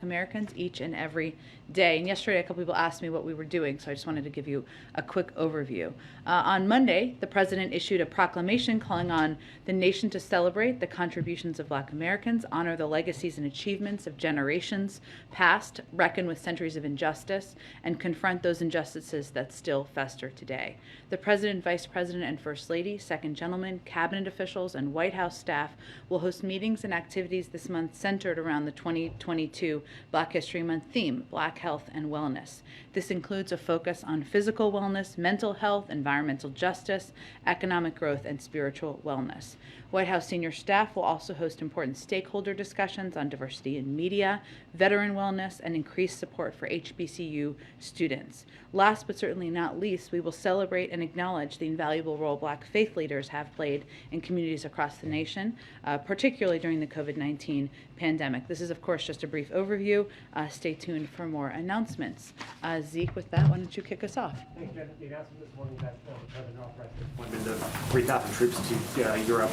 Americans each and every day. And yesterday, a couple people asked me what we were doing, so I just wanted to give you a quick overview. On Monday, the President issued a proclamation calling on the nation to celebrate the contributions of Black Americans, honor the legacies and achievements of generations past, reckon with centuries of injustice, and confront those injustices that still fester today. The President, Vice President, and First Lady, Second Gentleman, Cabinet officials, and White House staff will host meetings and activities this month centered around the 2022 Black History Month theme, Black Health and Wellness. This includes a focus on physical wellness, mental health, environmental justice, economic growth, and spiritual wellness. White House senior staff will also host important stakeholder discussions on diversity in media, veteran wellness, and increased support for HBCU students. Last but certainly not least, we will celebrate and acknowledge the invaluable role Black faith leaders have played in communities across the nation, particularly during the COVID-19 pandemic. This is, of course, just a brief overview. Stay tuned for more announcements. Zeke, with that, why don't you kick us off? Thank you, Jen. The announcement this morning that the President authorized the deployment of 3,000 troops to Europe.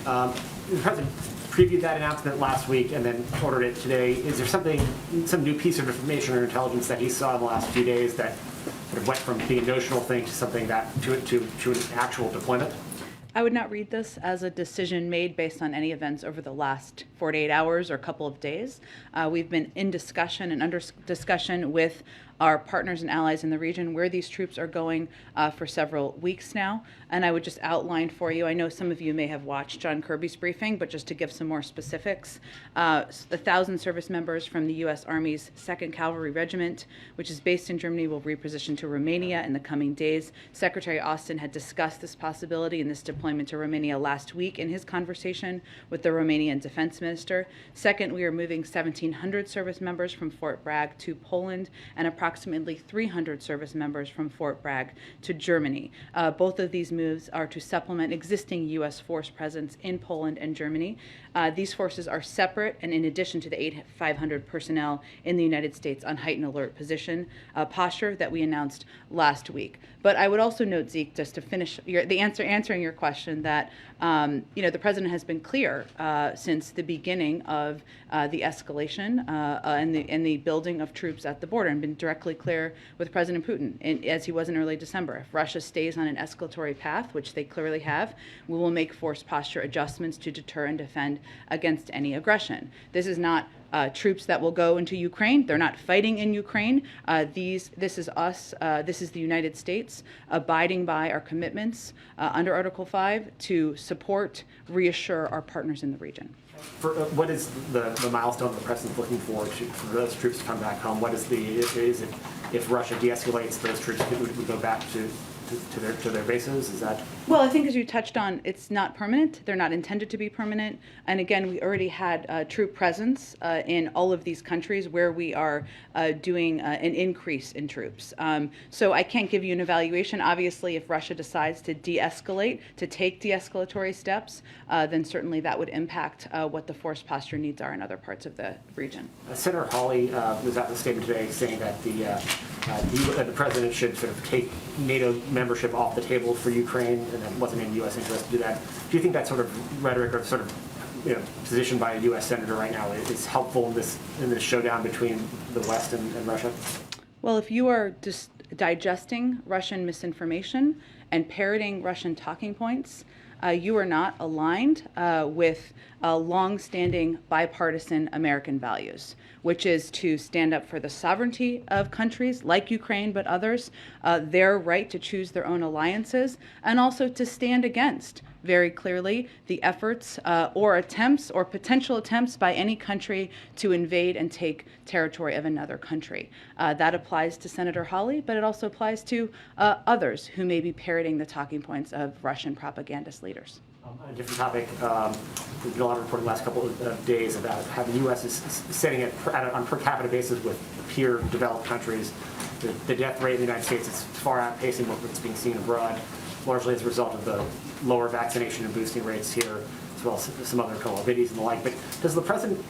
The President previewed that announcement last week and then ordered it today. Is there some new piece of information or intelligence that he saw in the last few days that sort of went from being a notional thing to something that to an actual deployment? I would not read this as a decision made based on any events over the last 48 hours or couple of days. We've been in discussion and under discussion with our partners and allies in the region where these troops are going for several weeks now. And I would just outline for you, I know some of you may have watched John Kirby's briefing, but just to give some more specifics, 1,000 service members from the U.S. Army's 2nd Cavalry Regiment, which is based in Germany, will reposition to Romania in the coming days. Secretary Austin had discussed this possibility and this deployment to Romania last week in his conversation with the Romanian Defense Minister. Second, we are moving 1,700 service members from Fort Bragg to Poland and approximately 300 service members from Fort Bragg to Germany. Both of these moves are to supplement existing U.S. force presence in Poland and Germany. These forces are separate and in addition to the 8,500 personnel in the United States on heightened alert position posture that we announced last week. But I would also note, Zeke, just to finish answering your question, that the President has been clear since the beginning of the escalation and the building of troops at the border, and been directly clear with President Putin, as he was in early December. If Russia stays on an escalatory path, which they clearly have, we will make force posture adjustments to deter and defend against any aggression. This is not troops that will go into Ukraine. They're not fighting in Ukraine. This is us, this is the United States abiding by our commitments under Article 5 to support, reassure our partners in the region. What is the milestone the President's looking for those troops to come back home? What is if Russia de-escalates, those troops would go back to their bases? Is that? Well, I think as you touched on, it's not permanent. They're not intended to be permanent. And again, we already had troop presence in all of these countries where we are doing an increase in troops. So I can't give you an evaluation. Obviously, if Russia decides to de-escalate, to take de-escalatory steps, then certainly that would impact what the force posture needs are in other parts of the region. Senator Hawley was at the statement today saying that the President should sort of take NATO membership off the table for Ukraine, and it wasn't in U.S. interest to do that. Do you think that sort of rhetoric or sort of position by a U.S. senator right now is helpful in this showdown between the West and Russia? Well, if you are just digesting Russian misinformation and parroting Russian talking points, you are not aligned with long-standing bipartisan American values, which is to stand up for the sovereignty of countries like Ukraine but others, their right to choose their own alliances, and also to stand against, very clearly, the efforts or attempts or potential attempts by any country to invade and take territory of another country. That applies to Senator Hawley, but it also applies to others who may be parroting the talking points of Russian propagandist leaders. On a different topic, there's been a lot of reporting the last couple of days about how the U.S. is setting it on a per capita basis with peer developed countries. The death rate in the United States is far outpacing what's being seen abroad, largely as a result of the lower vaccination and boosting rates here, as well as some other comorbidities and the like. But does the President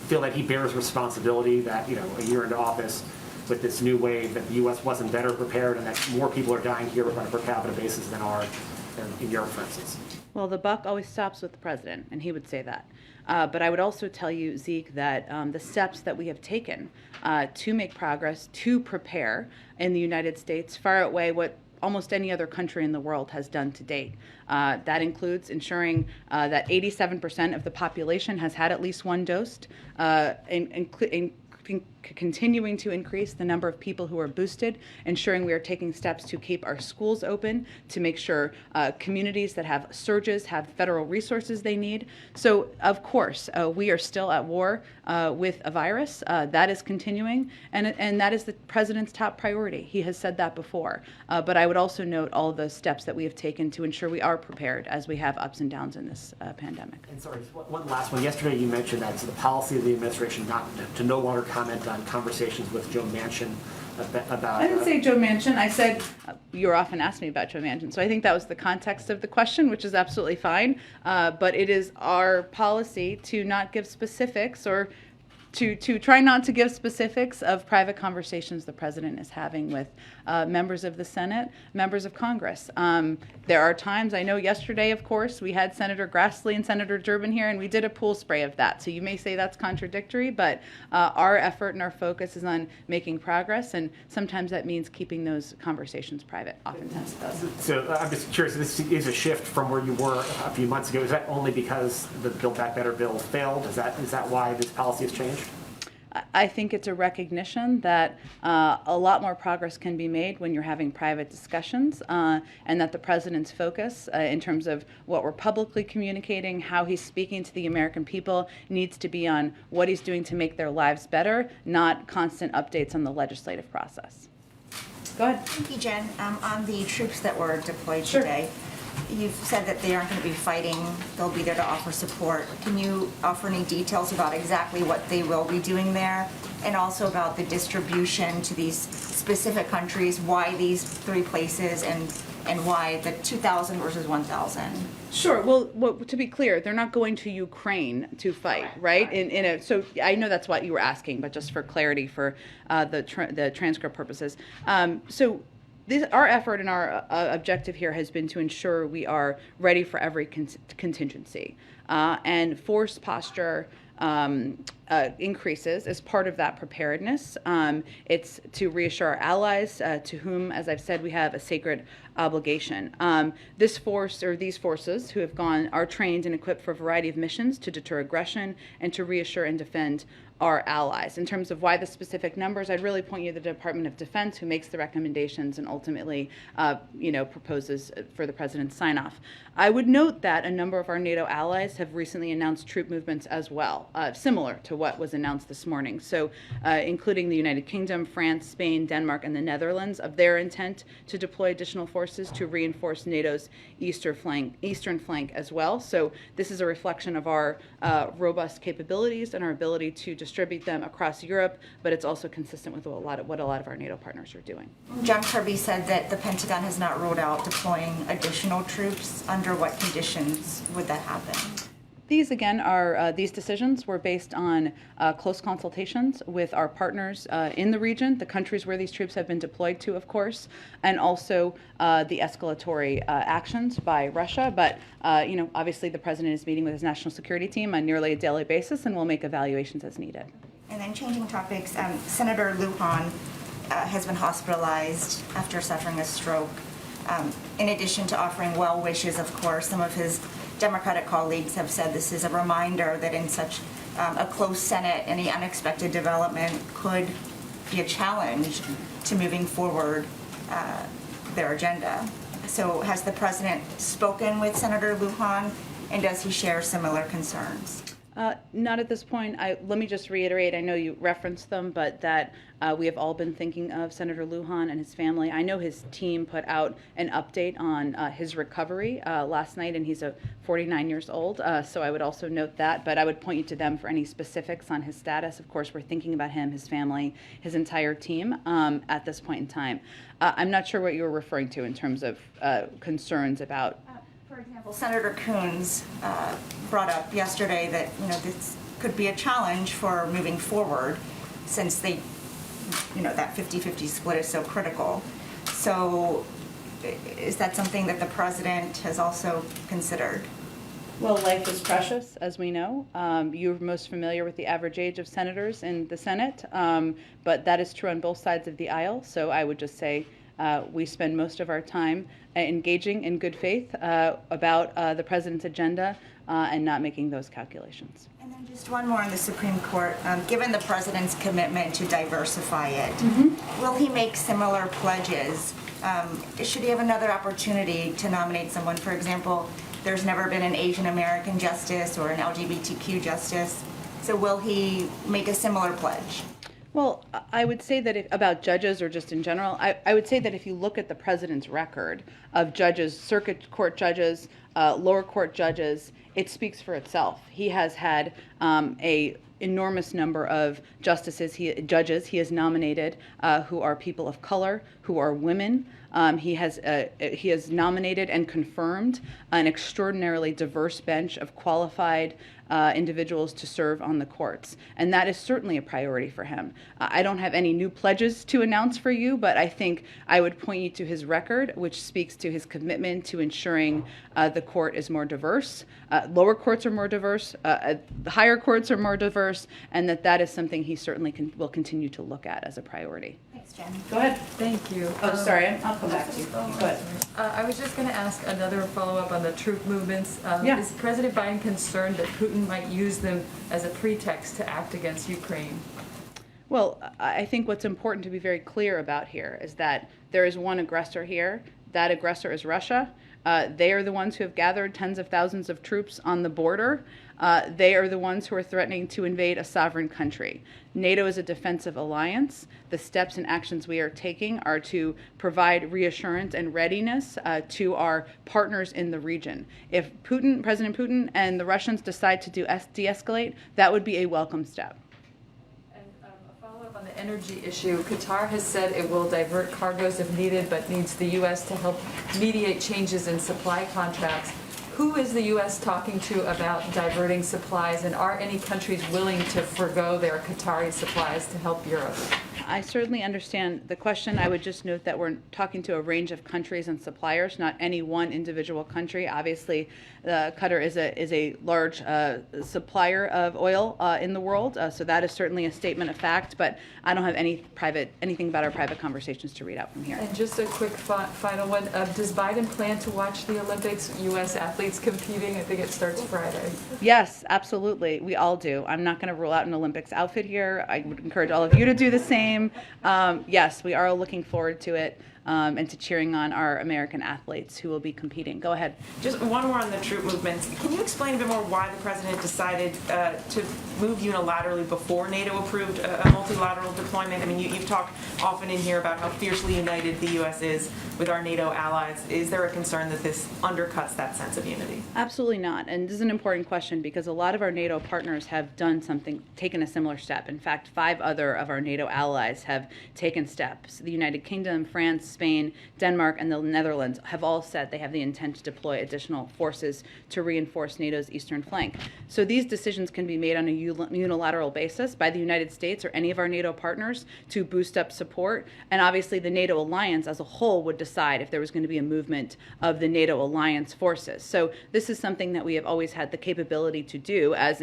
feel that he bears responsibility that, a year into office, with this new wave, that the U.S. wasn't better prepared and that more people are dying here on a per capita basis than are in Europe, for instance? Well, the buck always stops with the President, and he would say that. But I would also tell you, Zeke, that the steps that we have taken to make progress, to prepare in the United States far outweigh what almost any other country in the world has done to date. That includes ensuring that 87% of the population has had at least one dose, continuing to increase the number of people who are boosted, ensuring we are taking steps to keep our schools open, to make sure communities that have surges have federal resources they need. So, of course, we are still at war with a virus. That is continuing, and that is the president's top priority. He has said that before. But I would also note all of the steps that we have taken to ensure we are prepared as we have ups and downs in this pandemic. And sorry, one last one. Yesterday you mentioned that it's the policy of the administration not to no longer comment on conversations with Joe Manchin about... I didn't say Joe Manchin. I said, you're often asked me about Joe Manchin. So I think that was the context of the question, which is absolutely fine. But it is our policy to not give specifics or to try not to give specifics of private conversations the president is having with members of the Senate, members of Congress. There are times, I know yesterday, of course, we had Senator Grassley and Senator Durbin here, and we did a pool spray of that. So you may say that's contradictory, but our effort and our focus is on making progress, and sometimes that means keeping those conversations private. Oftentimes it does. So I'm just curious, this is a shift from where you were a few months ago. Is that only because the Build Back Better bill failed? Is that why this policy has changed? I think it's a recognition that a lot more progress can be made when you're having private discussions, and that the president's focus in terms of what we're publicly communicating, how he's speaking to the American people, needs to be on what he's doing to make their lives better, not constant updates on the legislative process. Go ahead. Thank you, Jen. On the troops that were deployed Sure. today, you've said that they aren't going to be fighting. They'll be there to offer support. Can you offer any details about exactly what they will be doing there, and also about the distribution to these specific countries, why these 3 places, and why the 2,000 versus 1,000? Sure. Well, to be clear, they're not going to Ukraine to fight, right? So I know that's what you were asking, but just for clarity, for the transcript purposes. Our effort and our objective here has been to ensure we are ready for every contingency. And force posture increases as part of that preparedness. It's to reassure our allies, to whom, as I've said, we have a sacred obligation. This force, or these forces who have gone, are trained and equipped for a variety of missions to deter aggression and to reassure and defend our allies. In terms of why the specific numbers, I'd really point you to the Department of Defense, who makes the recommendations and ultimately, proposes for the president's sign-off. I would note that a number of our NATO allies have recently announced troop movements as well, similar to what was announced this morning. So, including the United Kingdom, France, Spain, Denmark, and the Netherlands, of their intent to deploy additional forces to reinforce NATO's eastern flank as well. So, this is a reflection of our robust capabilities and our ability to distribute them across Europe, but it's also consistent with what a lot of our NATO partners are doing. John Kirby said that the Pentagon has not ruled out deploying additional troops. Under what conditions would that happen? These, again, are these decisions were based on close consultations with our partners in the region, the countries where these troops have been deployed to, of course, and also the escalatory actions by Russia. But, obviously the president is meeting with his national security team on nearly a daily basis, and will make evaluations as needed. And then changing topics, Senator Lujan has been hospitalized after suffering a stroke. In addition to offering well wishes, of course, some of his Democratic colleagues have said this is a reminder that in such a close Senate, any unexpected development could be a challenge to moving forward their agenda. So has the president spoken with Senator Lujan, and does he share similar concerns? Not at this point. Let me just reiterate, I know you referenced them, but that we have all been thinking of Senator Lujan and his family. I know his team put out an update on his recovery last night, and he's 49 years old, so I would also note that, but I would point you to them for any specifics on his status. Of course, we're thinking about him, his family, his entire team at this point in time. I'm not sure what you were referring to in terms of concerns about... For example, Senator Coons brought up yesterday that this could be a challenge for moving forward, since that 50-50 split is so critical. So, is that something that the president has also considered? Well, life is precious, as we know. You're most familiar with the average age of senators in the Senate, but that is true on both sides of the aisle. So I would just say we spend most of our time engaging in good faith about the president's agenda and not making those calculations. And then just one more on the Supreme Court. Given the president's commitment to diversify it, will he make similar pledges? Should he have another opportunity to nominate someone? For example, there's never been an Asian American justice or an LGBTQ justice. So will he make a similar pledge? Well, I would say that about judges or just in general, I would say that if you look at the president's record of judges, circuit court judges, lower court judges, it speaks for itself. He has had a enormous number of judges he has nominated who are people of color, who are women. He has nominated and confirmed an extraordinarily diverse bench of qualified individuals to serve on the courts. And that is certainly a priority for him. I don't have any new pledges to announce for you, but I think I would point you to his record, which speaks to his commitment to ensuring the court is more diverse, lower courts are more diverse, the higher courts are more diverse, and that is something he certainly will continue to look at as a priority. Thanks, Jen. Go ahead. Thank you. Oh, sorry, I'll come back to you. Go ahead. I was just going to ask another follow-up on the troop movements. Yeah. Is President Biden concerned that Putin might use them as a pretext to act against Ukraine? Well, I think what's important to be very clear about here is that there is one aggressor here. That aggressor is Russia. They are the ones who have gathered tens of thousands of troops on the border. They are the ones who are threatening to invade a sovereign country. NATO is a defensive alliance. The steps and actions we are taking are to provide reassurance and readiness to our partners in the region. If President Putin and the Russians decide to de-escalate, that would be a welcome step. A follow-up on the energy issue. Qatar has said it will divert cargoes if needed, but needs the U.S. to help mediate changes in supply contracts. Who is the U.S. talking to about diverting supplies, and are any countries willing to forgo their Qatari supplies to help Europe? I certainly understand the question. I would just note that we're talking to a range of countries and suppliers, not any one individual country. Obviously, Qatar is a large supplier of oil in the world, so that is certainly a statement of fact. But I don't have anything about our private conversations to read out from here. And just a quick final one: does Biden plan to watch the Olympics? U.S. athletes competing. I think it starts Friday. Yes, absolutely. We all do. I'm not going to rule out an Olympics outfit here. I would encourage all of you to do the same. Yes, we are looking forward to it and to cheering on our American athletes who will be competing. Go ahead. Just one more on the troop movements. Can you explain a bit more why the president decided to move unilaterally before NATO approved a multilateral deployment? I mean, you've talked often in here about how fiercely united the U.S. is with our NATO allies. Is there a concern that this undercuts that sense of unity? Absolutely not. And this is an important question because a lot of our NATO partners have taken a similar step. In fact, 5 other of our NATO allies have taken steps. The United Kingdom, France, Spain, Denmark, and the Netherlands have all said they have the intent to deploy additional forces to reinforce NATO's eastern flank. So these decisions can be made on a unilateral basis by the United States or any of our NATO partners to boost up support. And obviously the NATO alliance as a whole would decide if there was going to be a movement of the NATO alliance forces. So this is something that we have always had the capability to do, as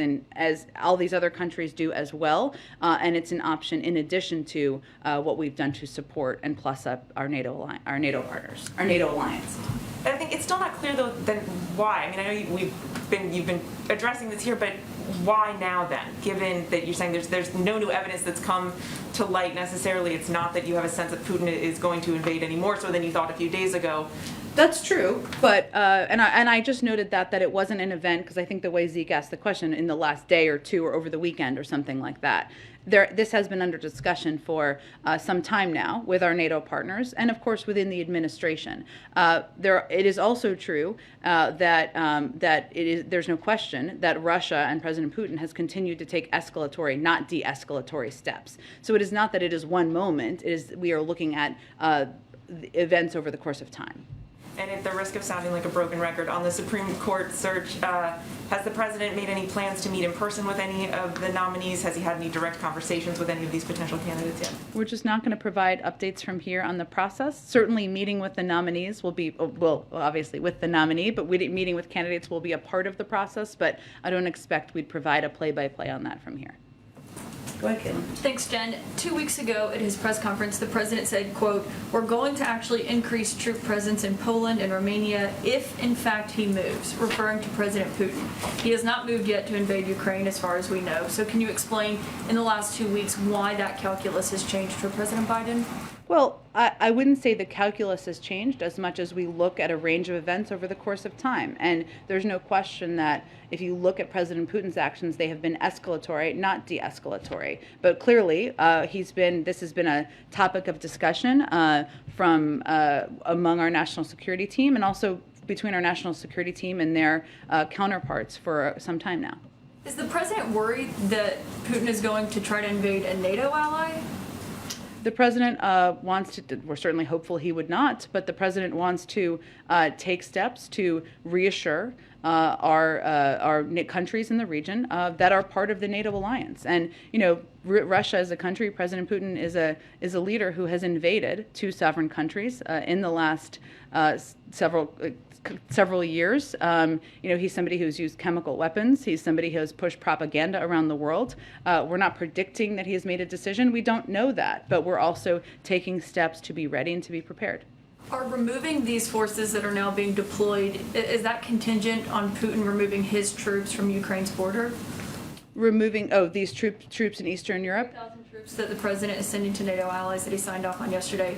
all these other countries do as well. And it's an option in addition to what we've done to support and plus up our NATO partners, our NATO alliance. I think it's still not clear though then why. I mean, I know you've been addressing this here, but why now then? Given that you're saying there's no new evidence that's come to light necessarily, it's not that you have a sense that Putin is going to invade any more so than you thought a few days ago. That's true, but and I just noted that it wasn't an event because I think the way Zeke asked the question in the last day or two or over the weekend or something like that. This has been under discussion for some time now with our NATO partners and, of course, within the administration. It is also true that there's no question that Russia and President Putin has continued to take escalatory, not de-escalatory steps. So it is not that it is one moment. We are looking at events over the course of time. And at the risk of sounding like a broken record, on the Supreme Court search, has the president made any plans to meet in person with any of the nominees? Has he had any direct conversations with any of these potential candidates yet? We're just not going to provide updates from here on the process. Certainly meeting with the nominees will be, well, obviously with the nominee, but meeting with candidates will be a part of the process, but I don't expect we'd provide a play-by-play on that from here. Go ahead, Caitlin. Thanks, Jen. 2 weeks ago at his press conference, the president said, quote, "We're going to actually increase troop presence in Poland and Romania if, in fact, he moves," referring to President Putin. He has not moved yet to invade Ukraine, as far as we know. So can you explain in the last 2 weeks why that calculus has changed for President Biden? Well, I wouldn't say the calculus has changed as much as we look at a range of events over the course of time. And there's no question that if you look at President Putin's actions, they have been escalatory, not de-escalatory. But clearly, this has been a topic of discussion from among our national security team and also between our national security team and their counterparts for some time now. Is the president worried that Putin is going to try to invade a NATO ally? The president wants to, we're certainly hopeful he would not, but the president wants to take steps to reassure our countries in the region that are part of the NATO alliance. And, you know, Russia as a country, President Putin is a leader who has invaded two sovereign countries in the last several years. He's somebody who's used chemical weapons. He's somebody who has pushed propaganda around the world. We're not predicting that he has made a decision. We don't know that, but we're also taking steps to be ready and to be prepared. Are removing these forces that are now being deployed, is that contingent on Putin removing his troops from Ukraine's border? Removing, these troops in Eastern Europe? 3,000 troops that the president is sending to NATO allies that he signed off on yesterday.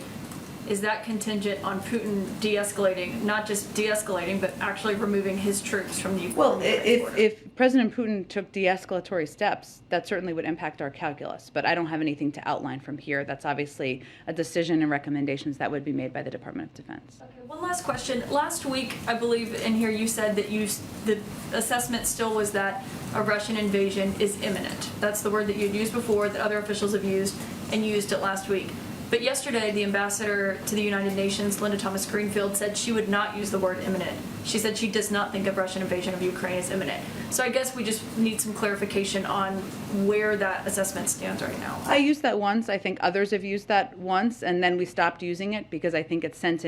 Is that contingent on Putin de-escalating, not just de-escalating, but actually removing his troops from the Ukraine Well, border? if President Putin took de-escalatory steps, that certainly would impact our calculus. But I don't have anything to outline from here. That's obviously a decision and recommendations that would be made by the Department of Defense. Okay, one last question. Last week, I believe in here you said that the assessment still was that a Russian invasion is imminent. That's the word that you'd used before, that other officials have used, and you used it last week. But yesterday, the ambassador to the United Nations, Linda Thomas-Greenfield, said she would not use the word imminent. She said she does not think a Russian invasion of Ukraine is imminent. So I guess we just need some clarification on where that assessment stands right now. I used that once. I think others have used that once, and then we stopped using it because I think it sent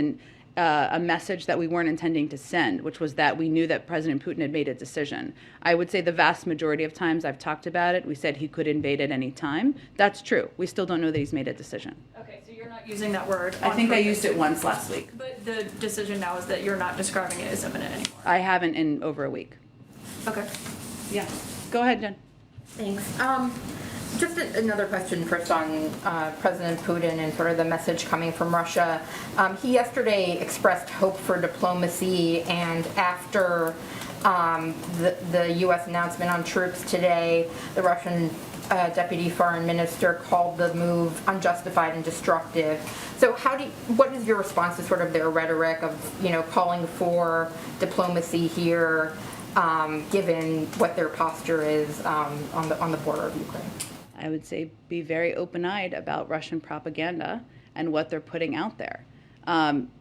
a message that we weren't intending to send, which was that we knew that President Putin had made a decision. I would say the vast majority of times I've talked about it, we said he could invade at any time. That's true. We still don't know that he's made a decision. Okay, so you're not using that word. I think I purpose. used it once last week. But the decision now is that you're not describing it as imminent anymore. I haven't in over a week. Okay. Yeah. Go ahead, Jen. Thanks. Just another question first on President Putin and sort of the message coming from Russia. He yesterday expressed hope for diplomacy, and after the U.S. announcement on troops today, the Russian deputy foreign minister called the move unjustified and destructive. So what is your response to sort of their rhetoric of, calling for diplomacy here, given what their posture is on the border of Ukraine? I would say be very open-eyed about Russian propaganda and what they're putting out there.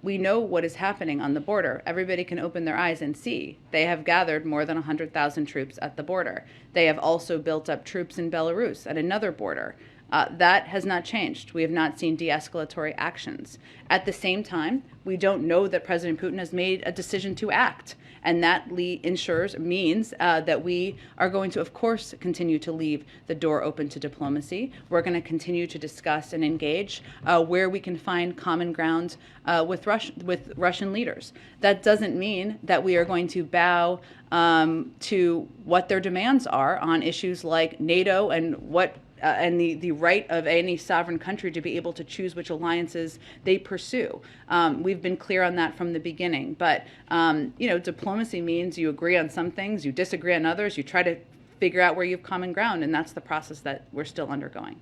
We know what is happening on the border. Everybody can open their eyes and see. They have gathered more than 100,000 troops at the border. They have also built up troops in Belarus at another border. That has not changed. We have not seen de-escalatory actions. At the same time, we don't know that President Putin has made a decision to act. And that means that we are going to, of course, continue to leave the door open to diplomacy. We're going to continue to discuss and engage where we can find common ground with Russian leaders. That doesn't mean that we are going to bow to what their demands are on issues like NATO and the right of any sovereign country to be able to choose which alliances they pursue. We've been clear on that from the beginning. But, diplomacy means you agree on some things, you disagree on others, you try to figure out where you have common ground, and that's the process that we're still undergoing.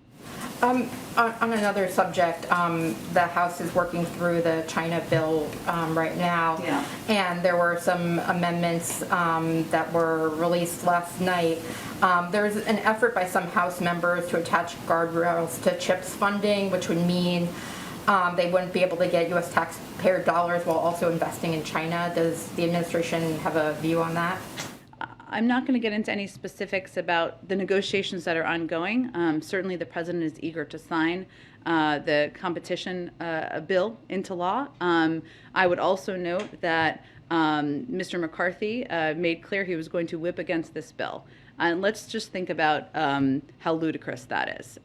On another subject, the House is working through the China bill right now. Yeah. And there were some amendments that were released last night. There's an effort by some House members to attach guardrails to CHIPS funding, which would mean they wouldn't be able to get U.S. taxpayer dollars while also investing in China. Does the administration have a view on that? I'm not going to get into any specifics about the negotiations that are ongoing. Certainly, the president is eager to sign the competition bill into law. I would also note that Mr. McCarthy made clear he was going to whip against this bill. And let's just think about how ludicrous that is.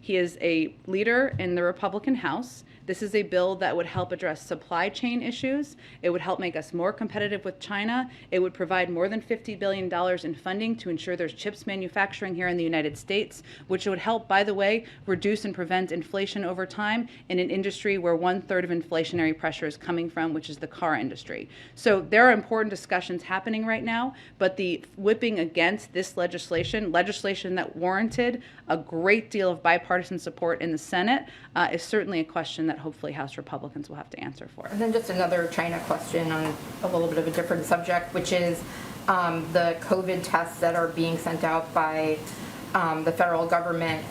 He is a leader in the Republican House. This is a bill that would help address supply chain issues. It would help make us more competitive with China. It would provide more than $50 billion in funding to ensure there's chips manufacturing here in the United States, which would help, by the way, reduce and prevent inflation over time in an industry where 1/3 of inflationary pressure is coming from, which is the car industry. So there are important discussions happening right now, but the whipping against this legislation that warranted a great deal of bipartisan support in the Senate, is certainly a question that hopefully House Republicans will have to answer for. And then just another China question on a little bit of a different subject, which is the COVID tests that are being sent out by the federal government.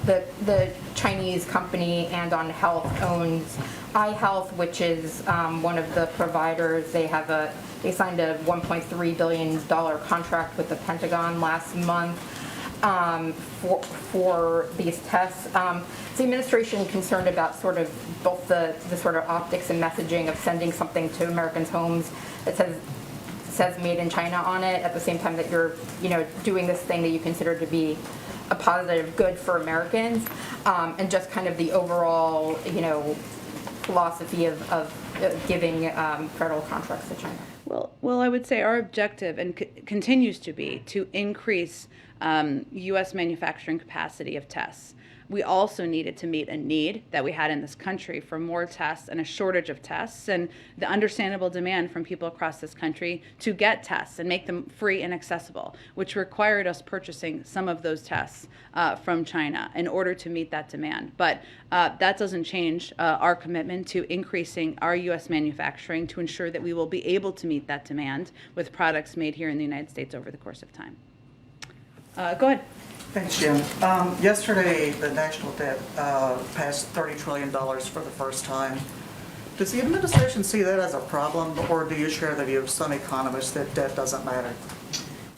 The Chinese company Andon Health owns iHealth, which is one of the providers. They signed a $1.3 billion contract with the Pentagon last month for these tests. Is the administration concerned about sort of both the sort of optics and messaging of sending something to Americans' homes that says made in China on it, at the same time that you're doing this thing that you consider to be a positive good for Americans, and just kind of the overall philosophy of giving federal contracts to China? Well, I would say our objective and continues to be to increase U.S. manufacturing capacity of tests. We also needed to meet a need that we had in this country for more tests and a shortage of tests, and the understandable demand from people across this country to get tests and make them free and accessible, which required us purchasing some of those tests from China in order to meet that demand. But that doesn't change our commitment to increasing our U.S. manufacturing to ensure that we will be able to meet that demand with products made here in the United States over the course of time. Go ahead. Thanks, Jim. Yesterday, the national debt passed $30 trillion for the first time. Does the administration see that as a problem, or do you share the view of some economists that debt doesn't matter?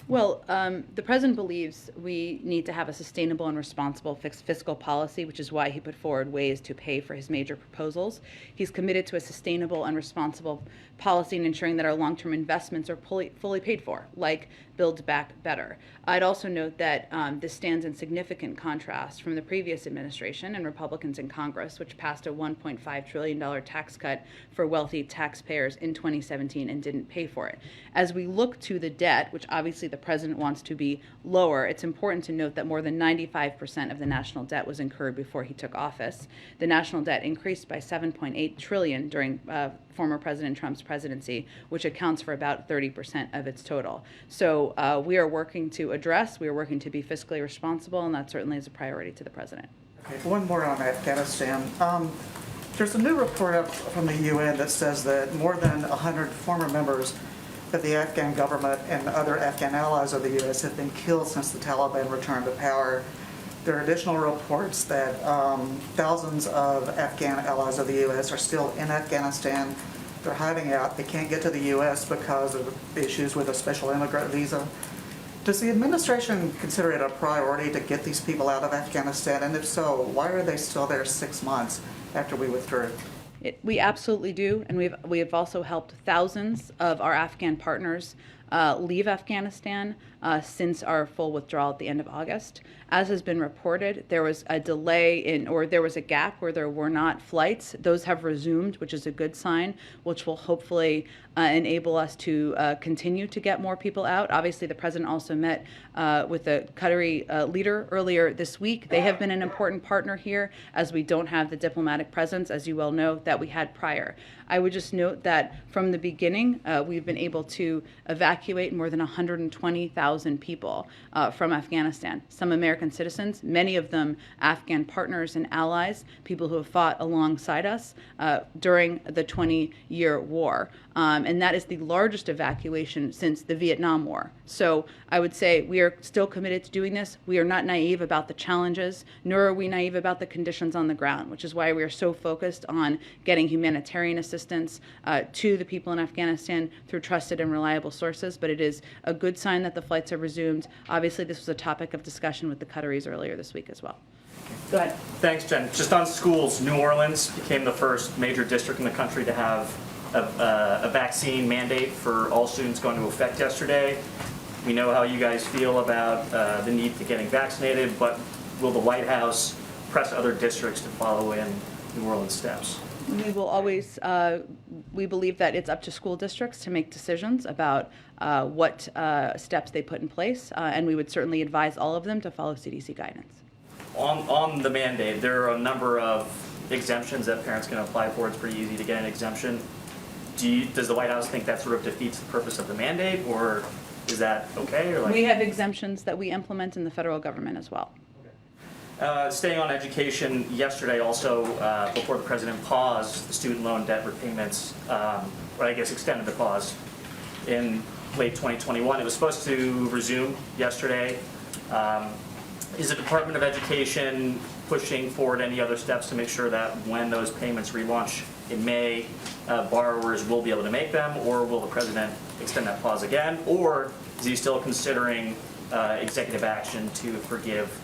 Well, the president believes we need to have a sustainable and responsible fiscal policy, which is why he put forward ways to pay for his major proposals. He's committed to a sustainable and responsible policy in ensuring that our long-term investments are fully paid for, like Build Back Better. I'd also note that this stands in significant contrast from the previous administration and Republicans in Congress, which passed a $1.5 trillion tax cut for wealthy taxpayers in 2017 and didn't pay for it. As we look to the debt, which obviously the president wants to be lower, it's important to note that more than 95% of the national debt was incurred before he took office. The national debt increased by $7.8 trillion during former President Trump's presidency, which accounts for about 30% of its total. So we are working to be fiscally responsible, and that certainly is a priority to the president. Okay, one more on Afghanistan. There's a new report up from the UN that says that more than 100 former members of the Afghan government and other Afghan allies of the U.S. have been killed since the Taliban returned to power. There are additional reports that thousands of Afghan allies of the U.S. are still in Afghanistan. They're hiding out. They can't get to the U.S. because of issues with a special immigrant visa. Does the administration consider it a priority to get these people out of Afghanistan? And if so, why are they still there 6 months after we withdrew? We absolutely do, and we have also helped thousands of our Afghan partners leave Afghanistan since our full withdrawal at the end of August. As has been reported, there was a delay there was a gap where there were not flights. Those have resumed, which is a good sign, which will hopefully enable us to continue to get more people out. Obviously, the president also met with the Qatari leader earlier this week. They have been an important partner here, as we don't have the diplomatic presence, as you well know, that we had prior. I would just note that from the beginning, we've been able to evacuate evacuate more than 120,000 people from Afghanistan. Some American citizens, many of them Afghan partners and allies, people who have fought alongside us during the 20-year war. And that is the largest evacuation since the Vietnam War. So I would say we are still committed to doing this. We are not naive about the challenges, nor are we naive about the conditions on the ground, which is why we are so focused on getting humanitarian assistance to the people in Afghanistan through trusted and reliable sources. But it is a good sign that the flights have resumed. Obviously, this was a topic of discussion with the Qataris earlier this week as well. Go ahead. Thanks, Jen. Just on schools, New Orleans became the first major district in the country to have a vaccine mandate for all students going into effect yesterday. We know how you guys feel about the need to getting vaccinated, but will the White House press other districts to follow in New Orleans' steps? We will always, we believe that it's up to school districts to make decisions about what steps they put in place, and we would certainly advise all of them to follow CDC guidance. On the mandate, there are a number of exemptions that parents can apply for. It's pretty easy to get an exemption. Does the White House think that sort of defeats the purpose of the mandate, or is that okay? Or we have exemptions that we implement in the federal government as well. Staying on education, yesterday also, before the president paused the student loan debt repayments, or I guess extended the pause in late 2021. It was supposed to resume yesterday. Is the Department of Education pushing forward any other steps to make sure that when those payments relaunch in May, borrowers will be able to make them, or will the president extend that pause again, or is he still considering executive action to forgive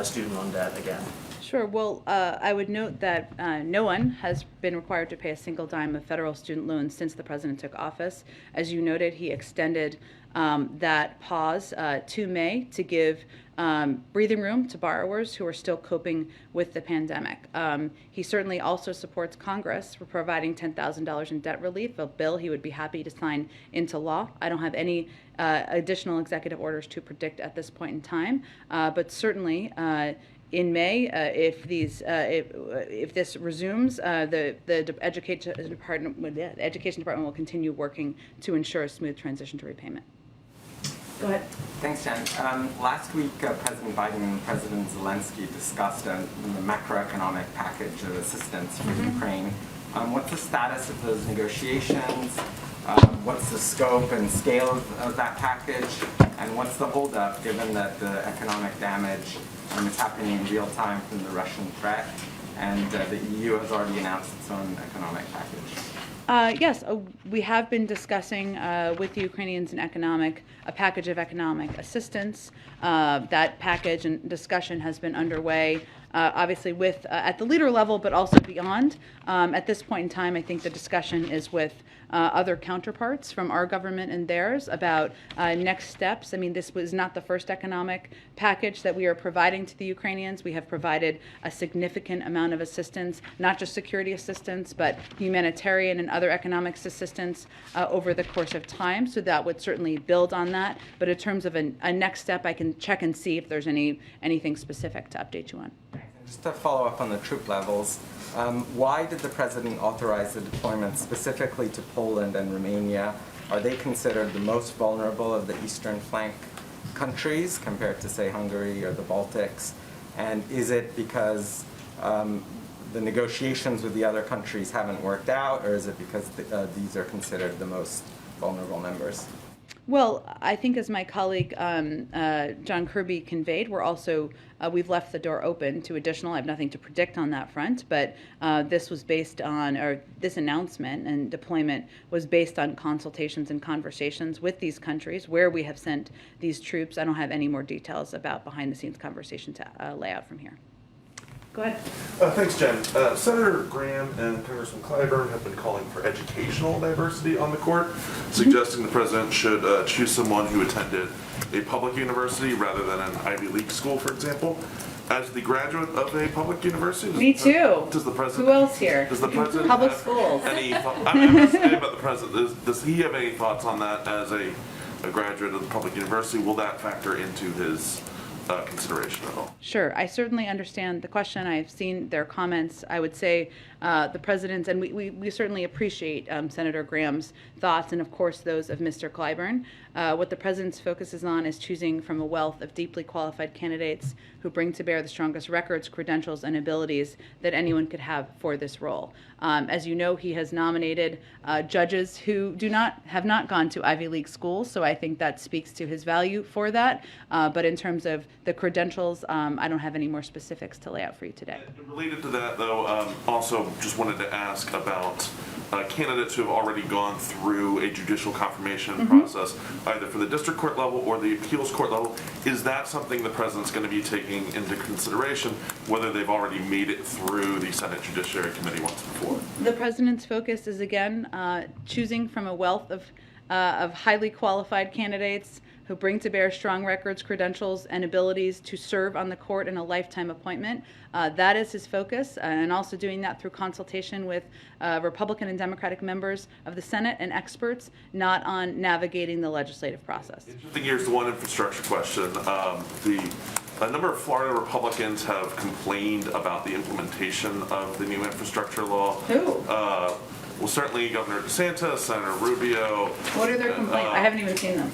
student loan debt again? Sure. Well, I would note that no one has been required to pay a single dime of federal student loans since the president took office. As you noted, he extended that pause to May to give breathing room to borrowers who are still coping with the pandemic. He certainly also supports Congress for providing $10,000 in debt relief, a bill he would be happy to sign into law. I don't have any additional executive orders to predict at this point in time, but certainly in May, if this resumes, the Education Department will continue working to ensure a smooth transition to repayment. Go ahead. Thanks, Jen. Last week, President Biden and President Zelensky discussed a macroeconomic package of assistance for Ukraine. What's the status of those negotiations? What's the scope and scale of that package? And what's the holdup, given that the economic damage is happening in real time from the Russian threat, and the EU has already announced its own economic package? Yes, we have been discussing with the Ukrainians a package of economic assistance. That package and discussion has been underway, obviously with at the leader level, but also beyond. At this point in time, I think the discussion is with other counterparts from our government and theirs about next steps. I mean, this was not the first economic package that we are providing to the Ukrainians. We have provided a significant amount of assistance, not just security assistance, but humanitarian and other economic assistance over the course of time. So that would certainly build on that. But in terms of a next step, I can check and see if there's anything specific to update you on. Just to follow up on the troop levels, why did the president authorize the deployment specifically to Poland and Romania? Are they considered the most vulnerable of the eastern flank countries compared to, say, Hungary or the Baltics? And is it because the negotiations with the other countries haven't worked out, or is it because these are considered the most vulnerable members? Well, I think as my colleague John Kirby conveyed, we've left the door open to additional. I have nothing to predict on that front, but this was based on, or this announcement and deployment was based on consultations and conversations with these countries where we have sent these troops. I don't have any more details about behind-the-scenes conversation to lay out from here. Go ahead. Thanks, Jen. Senator Graham and Congressman Clyburn have been calling for educational diversity on the court, suggesting the president should choose someone who attended a public university rather than an Ivy League school, for example. As the graduate of a public university, Me too. Does the president? Who else here? Does the president Public have schools. any? I'm just saying about the president. Does he have any thoughts on that as a graduate of the public university? Will that factor into his consideration at all? Sure. I certainly understand the question. I've seen their comments. I would say the president's, and we certainly appreciate Senator Graham's thoughts and, of course, those of Mr. Clyburn. What the president's focuses on is choosing from a wealth of deeply qualified candidates who bring to bear the strongest records, credentials, and abilities that anyone could have for this role. As you know, he has nominated judges who have not gone to Ivy League schools, so I think that speaks to his value for that. But in terms of the credentials, I don't have any more specifics to lay out for you today. Related to that, though, also just wanted to ask about candidates who have already gone through a judicial confirmation process, either for the district court level or the appeals court level. Is that something the president's going to be taking into consideration, whether they've already made it through the Senate Judiciary Committee once before? The president's focus is, again, choosing from a wealth of highly qualified candidates who bring to bear strong records, credentials, and abilities to serve on the court in a lifetime appointment. That is his focus, and also doing that through consultation with Republican and Democratic members of the Senate and experts, not on navigating the legislative process. Shifting gears to one infrastructure question. A number of Florida Republicans have complained about the implementation of the new infrastructure law. Who? Well, certainly Governor DeSantis, Senator Rubio. What are their complaints? I haven't even seen them.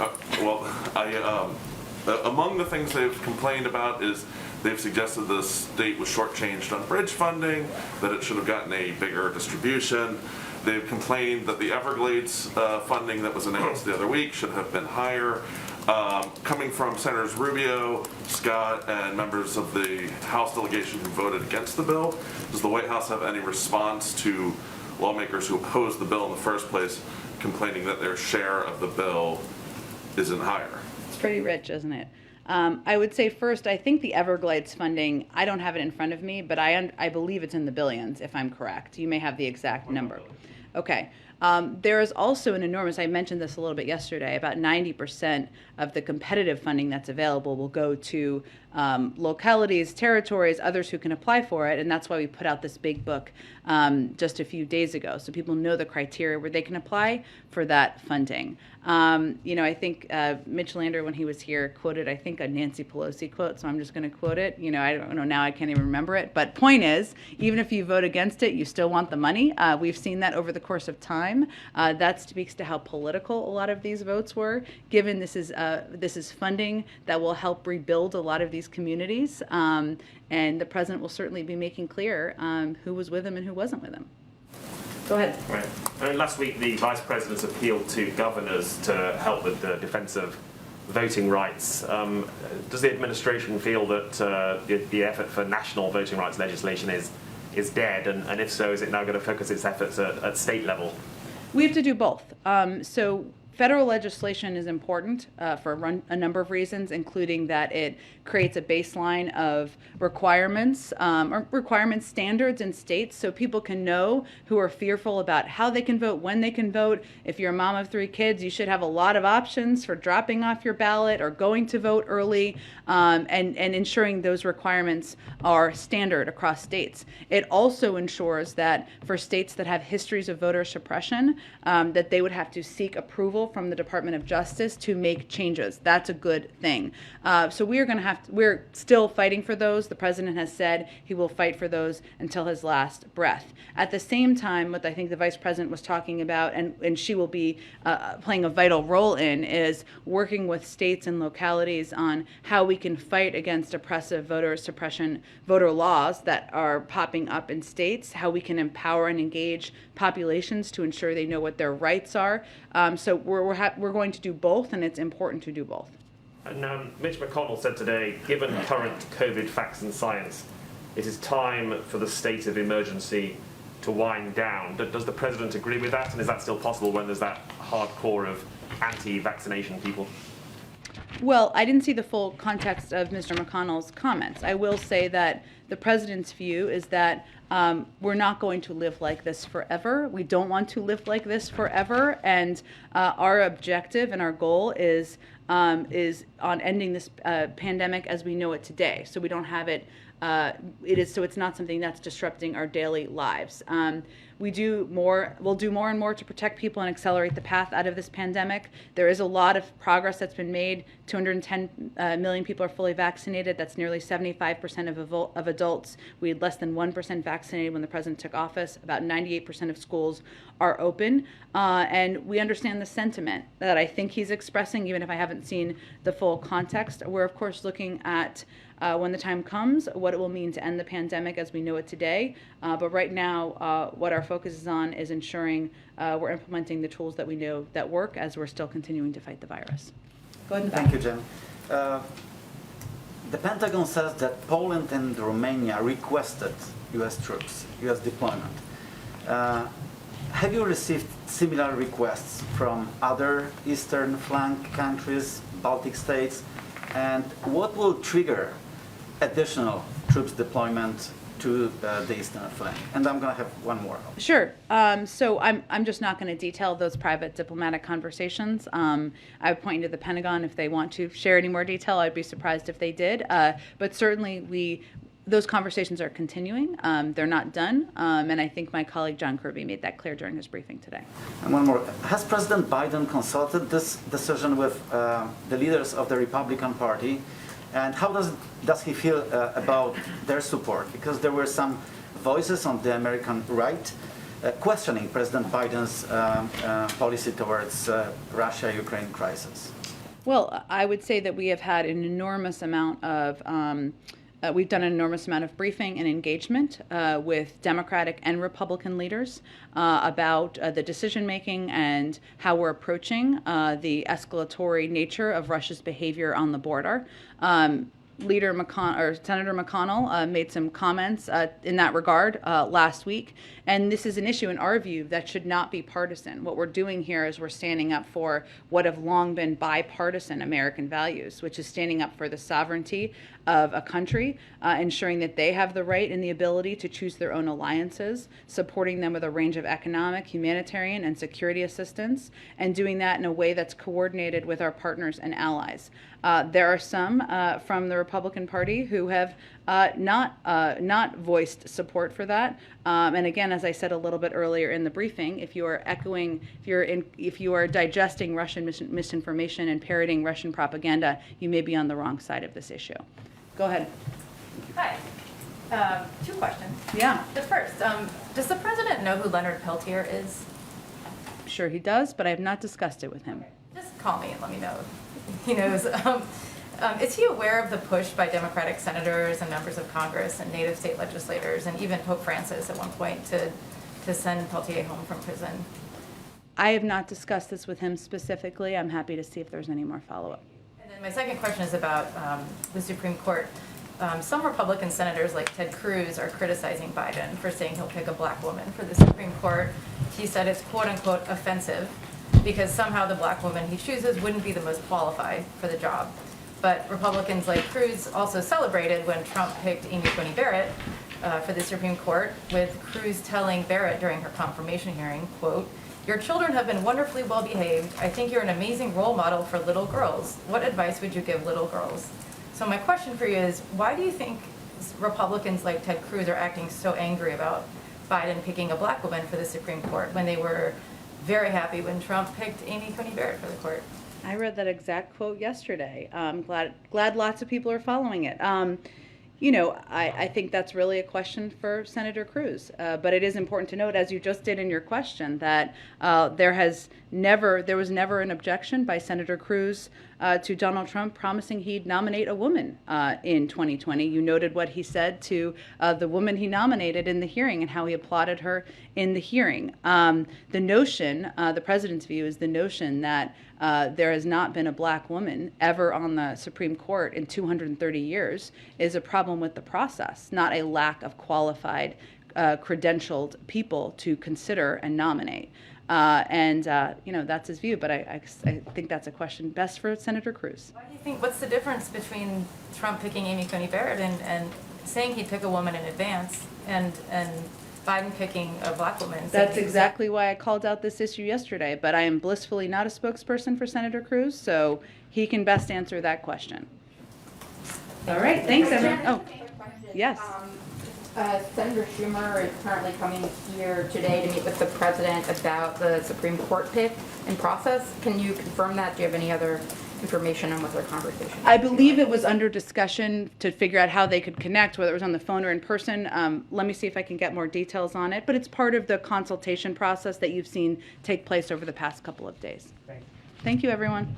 Among the things they've complained about is they've suggested the state was shortchanged on bridge funding, that it should have gotten a bigger distribution. They've complained that the Everglades funding that was announced the other week should have been higher. Coming from Senators Rubio, Scott, and members of the House delegation who voted against the bill, does the White House have any response to lawmakers who opposed the bill in the first place, complaining that their share of the bill isn't higher? It's pretty rich, isn't it? I would say first, I think the Everglades funding, I don't have it in front of me, but I believe it's in the billions, if I'm correct. You may have the exact number. Okay. There is also an enormous, I mentioned this a little bit yesterday, about 90% of the competitive funding that's available will go to localities, territories, others who can apply for it, and that's why we put out this big book just a few days ago, so people know the criteria where they can apply for that funding. I think Mitch Lander, when he was here, quoted, I think, a Nancy Pelosi quote, so I'm just going to quote it. I don't know, now I can't even remember it, but point is, even if you vote against it, you still want the money. We've seen that over the course of time. That speaks to how political a lot of these votes were, given this is funding that will help rebuild a lot of these communities, and the president will certainly be making clear who was with him and who wasn't with him. Go ahead. Right. Last week, the Vice President appealed to governors to help with the defense of voting rights. Does the administration feel that the effort for national voting rights legislation is dead? And if so, is it now going to focus its efforts at state level? We have to do both. So federal legislation is important for a number of reasons, including that it creates a baseline of requirements or requirement standards in states so people can know who are fearful about how they can vote, when they can vote. If you're a mom of 3 kids, you should have a lot of options for dropping off your ballot or going to vote early, and ensuring those requirements are standard across states. It also ensures that for states that have histories of voter suppression, that they would have to seek approval from the Department of Justice to make changes. That's a good thing. So we're still fighting for those. The president has said he will fight for those until his last breath. At the same time, what I think the vice president was talking about, and she will be playing a vital role in, is working with states and localities on how we can fight against oppressive voter suppression, voter laws that are popping up in states, how we can empower and engage populations to ensure they know what their rights are. So we're going to do both, and it's important to do both. And Mitch McConnell said today, given current COVID facts and science, it is time for the state of emergency to wind down. Does the president agree with that? And is that still possible when there's that hardcore of anti-vaccination people? Well, I didn't see the full context of Mr. McConnell's comments. I will say that the president's view is that we're not going to live like this forever. We don't want to live like this forever, and our objective and our goal is on ending this pandemic as we know it today. So we don't have it it's not something that's disrupting our daily lives. We'll do more and more to protect people and accelerate the path out of this pandemic. There is a lot of progress that's been made. 210 million people are fully vaccinated. That's nearly 75% of adults. We had less than 1% vaccinated when the president took office. About 98% of schools are open. And we understand the sentiment that I think he's expressing, even if I haven't seen the full context. We're, of course, looking at when the time comes, what it will mean to end the pandemic as we know it today. But right now, what our focus is on is ensuring we're implementing the tools that we know that work as we're still continuing to fight the virus. Go ahead and Thank you, Jen. The Pentagon says that Poland and Romania requested U.S. troops, U.S. deployment. Have you received similar requests from other eastern flank countries, Baltic states? And what will trigger additional troops deployment to the eastern flank? And I'm going to have one more. Sure. So I'm just not going to detail those private diplomatic conversations. I would point you to the Pentagon if they want to share any more detail. I'd be surprised if they did. But certainly those conversations are continuing. They're not done. And I think my colleague John Kirby made that clear during his briefing today. And one more. Has President Biden consulted this decision with the leaders of the Republican Party? And how does he feel about their support? Because there were some voices on the American right questioning President Biden's policy towards Russia-Ukraine crisis. Well, I would say that we have had an enormous amount of we've done an enormous amount of briefing and engagement with Democratic and Republican leaders about the decision making and how we're approaching the escalatory nature of Russia's behavior on the border. Senator McConnell made some comments in that regard last week, and this is an issue in our view that should not be partisan. What we're doing here is we're standing up for what have long been bipartisan American values, which is standing up for the sovereignty of a country, ensuring that they have the right and the ability to choose their own alliances, supporting them with a range of economic, humanitarian, and security assistance, and doing that in a way that's coordinated with our partners and allies. There are some from the Republican Party who have not voiced support for that. And again, as I said a little bit earlier in the briefing, if you are digesting Russian misinformation and parroting Russian propaganda, you may be on the wrong side of this issue. Go ahead. Hi. Two questions. Yeah. The first, does the president know who Leonard Peltier is? Sure he does, but I have not discussed it with him. Just call me and let me know if he knows. Is he aware of the push by Democratic senators and members of Congress and native state legislators and even Pope Francis at one point to send Peltier home from prison? I have not discussed this with him specifically. I'm happy to see if there's any more follow-up. And then my second question is about the Supreme Court. Some Republican senators like Ted Cruz are criticizing Biden for saying he'll pick a black woman for the Supreme Court. He said it's quote-unquote offensive because somehow the black woman he chooses wouldn't be the most qualified for the job. But Republicans like Cruz also celebrated when Trump picked Amy Coney Barrett for the Supreme Court, with Cruz telling Barrett during her confirmation hearing, quote, "Your children have been wonderfully well behaved. I think you're an amazing role model for little girls. What advice would you give little girls?" So my question for you is, why do you think Republicans like Ted Cruz are acting so angry about Biden picking a black woman for the Supreme Court when they were very happy when Trump picked Amy Coney Barrett for the court? I read that exact quote yesterday. Glad lots of people are following it. I think that's really a question for Senator Cruz. But it is important to note, as you just did in your question, that there was never an objection by Senator Cruz to Donald Trump promising he'd nominate a woman in 2020. You noted what he said to the woman he nominated in the hearing and how he applauded her in the hearing. The notion, the president's view, is the notion that there has not been a black woman ever on the Supreme Court in 230 years is a problem with the process, not a lack of qualified, credentialed people to consider and nominate. That's his view, but I think that's a question best for Senator Cruz. Why do you think, what's the difference between Trump picking Amy Coney Barrett and saying he'd pick a woman in advance and Biden picking a black woman? That's exactly why I called out this issue yesterday, but I am blissfully not a spokesperson for Senator Cruz, so he can best answer that question. All right, thanks everyone. Oh. Yes. Senator Schumer is currently coming here today to meet with the president about the Supreme Court pick and process. Can you confirm that? Do you have any other information on what their conversation? I believe it was under discussion to figure out how they could connect, whether it was on the phone or in person. Let me see if I can get more details on it, but it's part of the consultation process that you've seen take place over the past couple of days. Thank you, everyone.